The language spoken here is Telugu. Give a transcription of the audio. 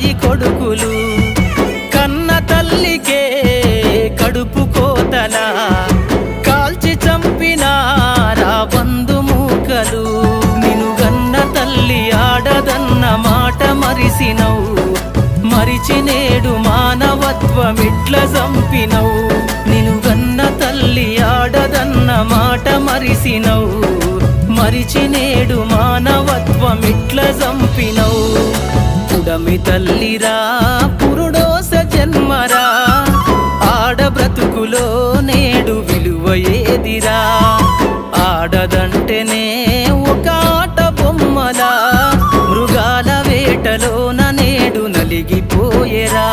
కసాయి కొడుకులు కన్న తల్లికే కడుపు కోతలా కాల్చి చంపినారా బంధుమూకలు నిను గన్న తల్లి ఆడదన్న మాట మరిసినవు మరిచి నేడు మానవత్వమిట్ల చంపినవు నిను గన్న తల్లి ఆడదన్న మాట మరిసినవు మరిచి నేడు మానవత్వమిట్ల చంపినవు పుడమి తల్లిరా పురుడోస జన్మరా ఆడ బ్రతుకులో నేడు విలువ ఏదిరా ఆడదంటేనే ఒక ఆట బొమ్మలా మృగాల వేటలోన నేడు నలిగిపోయేరా